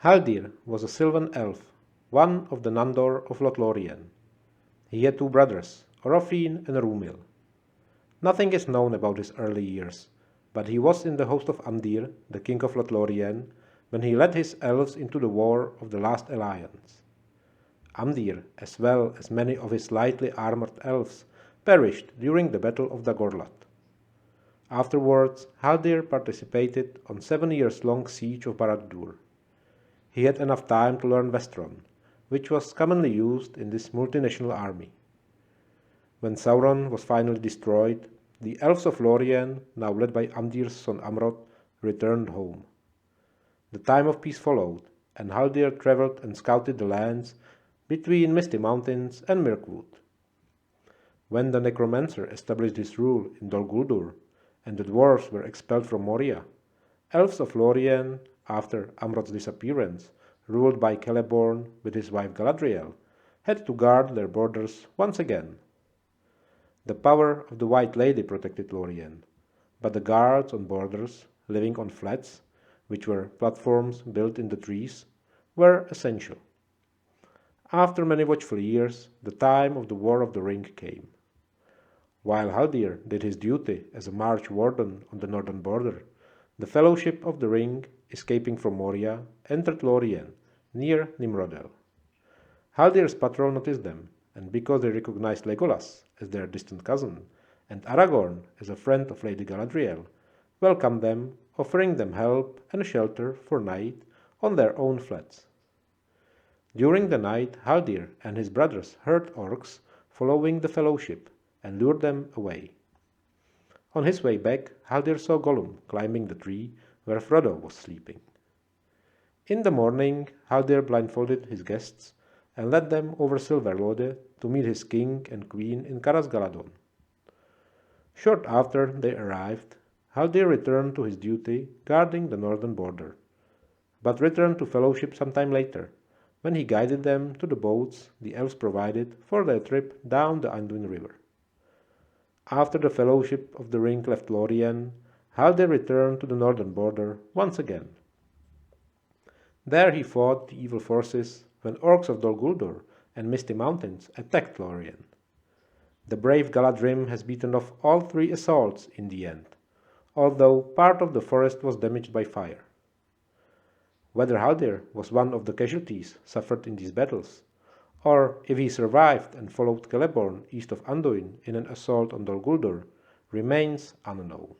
Haldir was a Sylvan elf, one of the Nandor of Lothlorien. He had two brothers, Orofin and Rumil. Nothing is known about his early years, but he was in the host of Amdir, the king of Lothlorien, when he led his elves into the war of the Last Alliance. Amdir, as well as many of his lightly armored elves, perished during the Battle of Dagorlat. Afterwards, Haldir participated on 7 years-long siege of Barad-dûr. He had enough time to learn Westron, which was commonly used in this multinational army. When Sauron was finally destroyed, the elves of Lorien, now led by Amdir's son Amroth, returned home. The time of peace followed, and Haldir traveled and scouted the lands between Misty Mountains and Mirkwood. When the necromancer established his rule in Dol Guldur, and the dwarves were expelled from Moria, elves of Lorien, after Amroth's disappearance, ruled by Celeborn with his wife Galadriel, had to guard their borders once again. The power of the White Lady protected Lorien, but the guards on borders, living on flats, which were platforms built in the trees, were essential. After many watchful years, the time of the War of the Ring came. While Haldir did his duty as a march warden on the northern border, the Fellowship of the Ring, escaping from Moria, entered Lorien, near Nimrodel. Haldir's patrol noticed them, and because they recognized Legolas as their distant cousin, and Aragorn as a friend of Lady Galadriel, welcomed them, offering them help and shelter for night on their own flats. During the night, Haldir and his brothers heard orcs following the Fellowship and lured them away. On his way back, Haldir saw Gollum climbing the tree where Frodo was sleeping. In the morning, Haldir blindfolded his guests and led them over Silverlode to meet his king and queen in Caras Galadon. Short after they arrived, Haldir returned to his duty guarding the northern border, but returned to Fellowship some time later, when he guided them to the boats the elves provided for their trip down the Anduin River. After the Fellowship of the Ring left Lorien, Haldir returned to the northern border once again. There he fought the evil forces when orcs of Dol Guldur and Misty Mountains attacked Lorien. The brave Galadrim has beaten off all 3 assaults in the end, although part of the forest was damaged by fire. Whether Haldir was one of the casualties suffered in these battles, or if he survived and followed Celeborn east of Anduin in an assault on Dol Guldur, remains unknown.